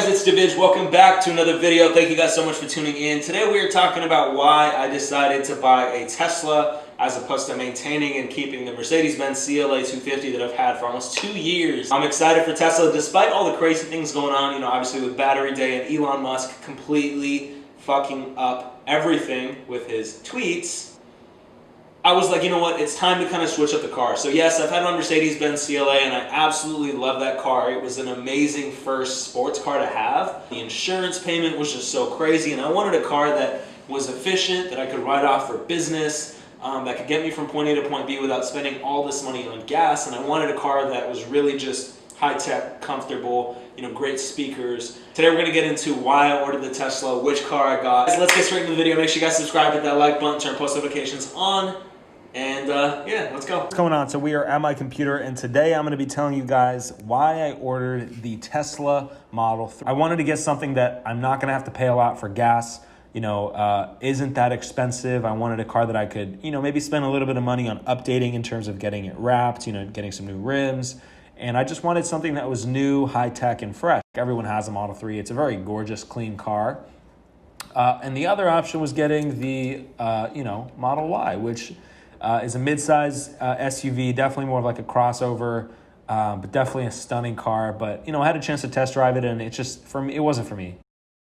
guys, it's Divij. Welcome back to another video. Thank you guys so much for tuning in. Today we are talking about why I decided to buy a Tesla as opposed to maintaining and keeping the Mercedes-Benz CLA 250 that I've had for almost 2 years. I'm excited for Tesla despite all the crazy things going on, obviously with Battery Day and Elon Musk completely fucking up everything with his tweets. I was like, you know what, it's time to kind of switch up the car. So yes, I've had my Mercedes-Benz CLA and I absolutely love that car. It was an amazing first sports car to have. The insurance payment was just so crazy and I wanted a car that was efficient, that I could ride off for business, that could get me from point A to point B without spending all this money on gas. And I wanted a car that was really just high-tech, comfortable, great speakers. Today we're going to get into why I ordered the Tesla, which car I got. Let's get straight into the video. Make sure you guys subscribe, hit that like button, turn post notifications on. And yeah, let's go. What's going on? So we are at my computer and today I'm going to be telling you guys why I ordered the Tesla Model 3. I wanted to get something that I'm not going to have to pay a lot for gas, isn't that expensive. I wanted a car that I could, maybe spend a little bit of money on updating in terms of getting it wrapped, getting some new rims. And I just wanted something that was new, high tech and fresh. Everyone has a Model 3. It's a very gorgeous, clean car. And the other option was getting the, Model Y, which is a mid-size SUV, definitely more of like a crossover, but definitely a stunning car. But, I had a chance to test drive it and it wasn't for me.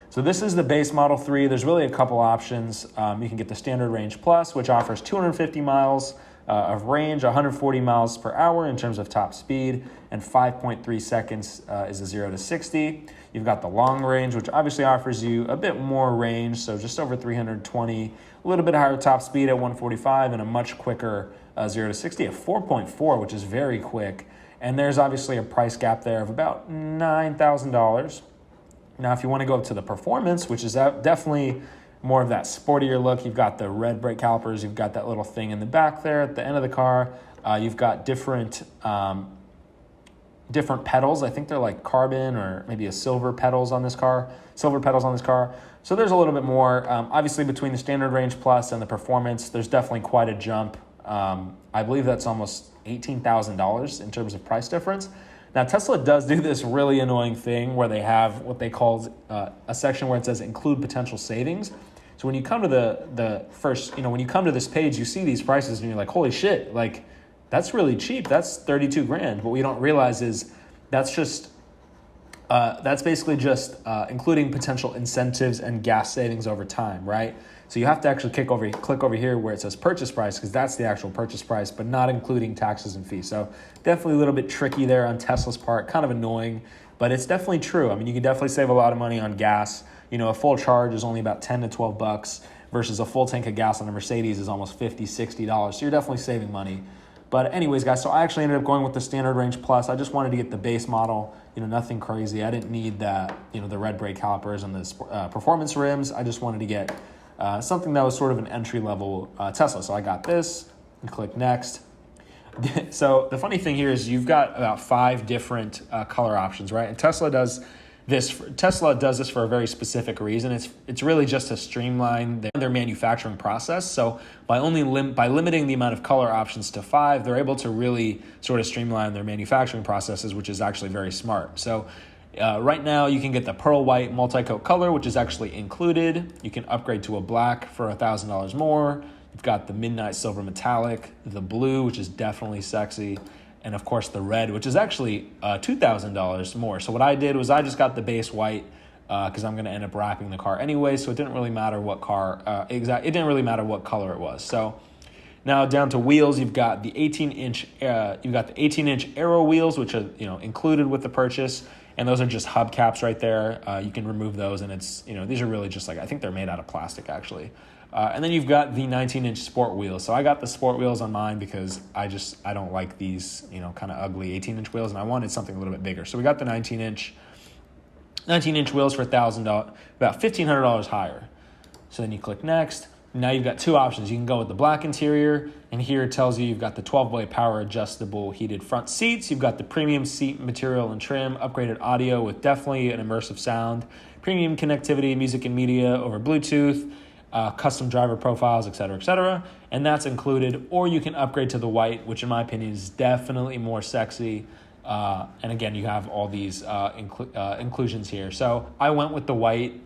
So this is the base Model 3. There's really a couple options. You can get the Standard Range Plus, which offers 250 miles of range, 140 miles per hour in terms of top speed, and 5.3 seconds is a 0 to 60. You've got the long range, which obviously offers you a bit more range, so just over 320, a little bit higher top speed at 145, and a much quicker 0 to 60 at 4.4, which is very quick. And there's obviously a price gap there of about $9,000. Now, if you want to go up to the performance, which is definitely more of that sportier look, you've got the red brake calipers, you've got that little thing in the back there at the end of the car. You've got different pedals. I think they're like carbon or maybe a silver pedals on this car. So there's a little bit more. Obviously, between the Standard Range Plus and the Performance, there's definitely quite a jump. I believe that's almost $18,000 in terms of price difference. Now, Tesla does do this really annoying thing where they have what they call a section where it says include potential savings. So when you come to the first, when you come to this page, you see these prices and you're like, holy shit, like that's really cheap. That's 32 grand. What we don't realize is that's basically just including potential incentives and gas savings over time, right? So you have to actually click over here where it says purchase price because that's the actual purchase price, but not including taxes and fees. So definitely a little bit tricky there on Tesla's part, kind of annoying, but it's definitely true. I mean, you can definitely save a lot of money on gas. A full charge is only about 10 to 12 bucks versus a full tank of gas on a Mercedes is almost $50, $60. So you're definitely saving money. But anyways, guys, so I actually ended up going with the Standard Range Plus. I just wanted to get the base model, nothing crazy. I didn't need that, the red brake calipers and the performance rims. I just wanted to get something that was sort of an entry-level Tesla. So I got this and click next. So the funny thing here is you've got about 5 different color options, right? And Tesla does this for a very specific reason. It's really just to streamline their manufacturing process. So by limiting the amount of color options to 5, they're able to really sort of streamline their manufacturing processes, which is actually very smart. So right now you can get the pearl white multi-coat color, which is actually included. You can upgrade to a black for $1,000 more. You've got the midnight silver metallic, the blue, which is definitely sexy, and of course the red, which is actually $2,000 more. So what I did was I just got the base white because I'm going to end up wrapping the car anyway. So it didn't really matter what it didn't really matter what color it was. So now down to wheels, you've got the 18-inch Aero wheels, which are included with the purchase, and those are just hubcaps right there. You can remove those, and it's these are really just like I think they're made out of plastic actually. And then you've got the 19-inch sport wheels. So I got the sport wheels on mine because I don't like these, kind of ugly 18-inch wheels, and I wanted something a little bit bigger. So we got the 19-inch wheels for $1,000, about $1,500 higher. So then you click next. Now you've got 2 options. You can go with the black interior, and here it tells you you've got the 12-way power adjustable heated front seats. You've got the premium seat material and trim, upgraded audio with definitely an immersive sound, premium connectivity, music and media over Bluetooth, custom driver profiles, etc., and that's included. Or you can upgrade to the white, which in my opinion is definitely more sexy. And again, you have all these inclusions here. So I went with the white.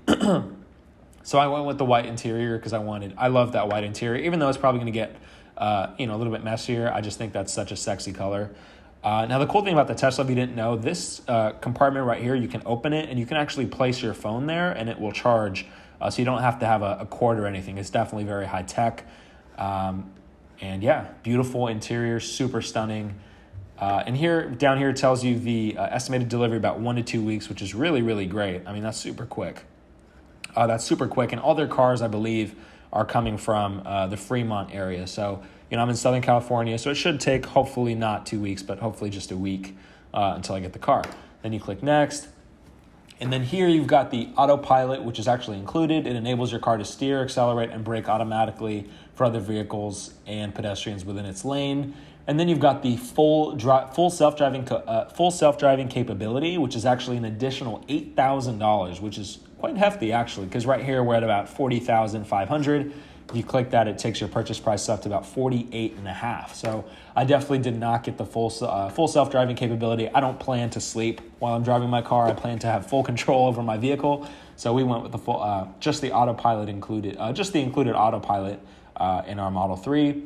So I went with the white interior because I love that white interior, even though it's probably going to get, a little bit messier. I just think that's such a sexy color. Now the cool thing about the Tesla, if you didn't know, this compartment right here, you can open it and you can actually place your phone there and it will charge. So you don't have to have a cord or anything. It's definitely very high tech. And yeah, beautiful interior, super stunning. And down here it tells you the estimated delivery about 1 to 2 weeks, which is really, really great. I mean, that's super quick. And all their cars, I believe, are coming from the Fremont area. So, I'm in Southern California, so it should take hopefully not 2 weeks, but hopefully just a week until I get the car. Then you click next. And then here you've got the autopilot, which is actually included. It enables your car to steer, accelerate, and brake automatically for other vehicles and pedestrians within its lane. And then you've got the full self-driving capability, which is actually an additional $8,000, which is quite hefty actually, because right here we're at about $40,500. You click that, it takes your purchase price up to about $48,500. So I definitely did not get the full self-driving capability. I don't plan to sleep while I'm driving my car. I plan to have full control over my vehicle. So we went with the full, just the autopilot included, just the included autopilot in our Model 3.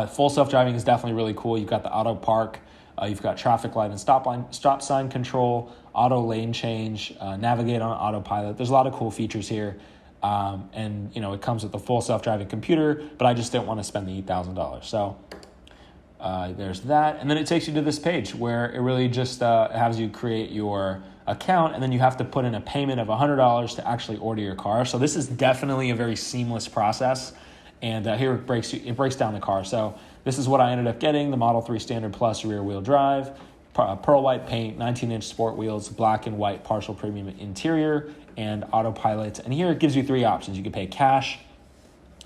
Full self-driving is definitely really cool. You've got the auto park, you've got traffic light and stop sign control, auto lane change, navigate on autopilot. There's a lot of cool features here. And it comes with a full self-driving computer, but I just didn't want to spend the $8,000. So there's that. And then it takes you to this page where it really just has you create your account, and then you have to put in a payment of $100 to actually order your car. So this is definitely a very seamless process. And here it breaks down the car. So this is what I ended up getting: the Model 3 Standard Plus rear wheel drive, pearl white paint, 19-inch sport wheels, black and white partial premium interior, and autopilot. And here it gives you 3 options. You can pay cash,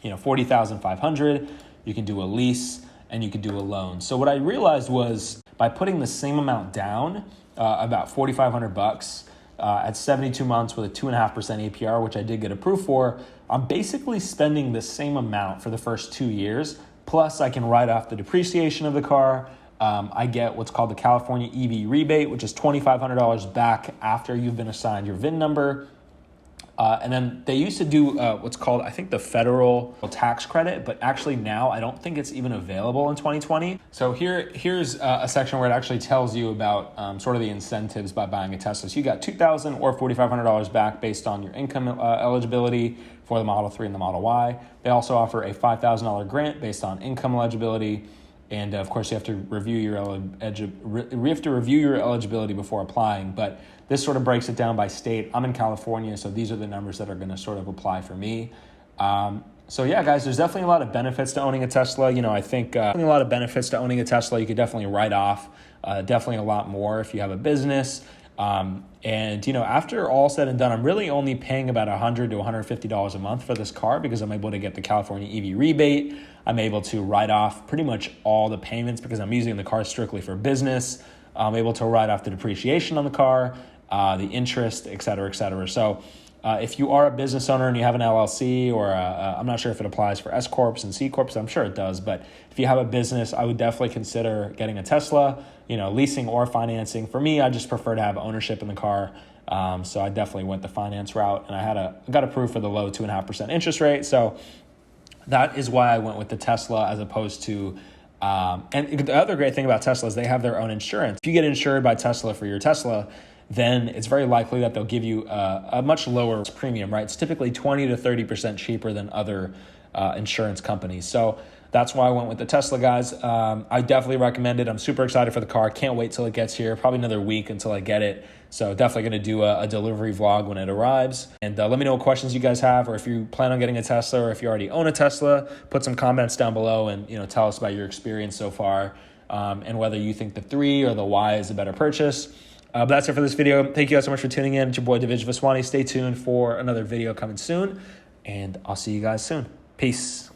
$40,500. You can do a lease, and you can do a loan. So what I realized was by putting the same amount down, about $4,500 at 72 months with a 2.5% APR, which I did get approved for, I'm basically spending the same amount for the first 2 years. Plus, I can write off the depreciation of the car. I get what's called the California EV rebate, which is $2,500 back after you've been assigned your VIN number. And then they used to do what's called, I think, the federal tax credit, but actually now I don't think it's even available in 2020. So here's a section where it actually tells you about sort of the incentives by buying a Tesla. So you got $2,000 or $4,500 back based on your income eligibility for the Model 3 and the Model Y. They also offer a $5,000 grant based on income eligibility. And of course, you have to review your eligibility before applying. But this sort of breaks it down by state. I'm in California, so these are the numbers that are going to sort of apply for me. So yeah, guys, there's definitely a lot of benefits to owning a Tesla. I think a lot of benefits to owning a Tesla. You could definitely write off definitely a lot more if you have a business. And after all said and done, I'm really only paying about $100 to $150 a month for this car because I'm able to get the California EV rebate. I'm able to write off pretty much all the payments because I'm using the car strictly for business. I'm able to write off the depreciation on the car, the interest, et cetera, et cetera. So if you are a business owner and you have an LLC, or I'm not sure if it applies for S Corps and C Corps, I'm sure it does, but if you have a business, I would definitely consider getting a Tesla, leasing or financing. For me, I just prefer to have ownership in the car. So I definitely went the finance route, and I got approved for the low 2.5% interest rate. So that is why I went with the Tesla as opposed to, and the other great thing about Tesla is they have their own insurance. If you get insured by Tesla for your Tesla, then it's very likely that they'll give you a much lower premium, right? It's typically 20 to 30% cheaper than other insurance companies. So that's why I went with the Tesla, guys. I definitely recommend it. I'm super excited for the car. Can't wait till it gets here. Probably another week until I get it. So definitely going to do a delivery vlog when it arrives. And let me know what questions you guys have, or if you plan on getting a Tesla, or if you already own a Tesla, put some comments down below and tell us about your experience so far, and whether you think the 3 or the Y is a better purchase. But that's it for this video. Thank you guys so much for tuning in. It's your boy Divij Vaswani. Stay tuned for another video coming soon, and I'll see you guys soon. Peace.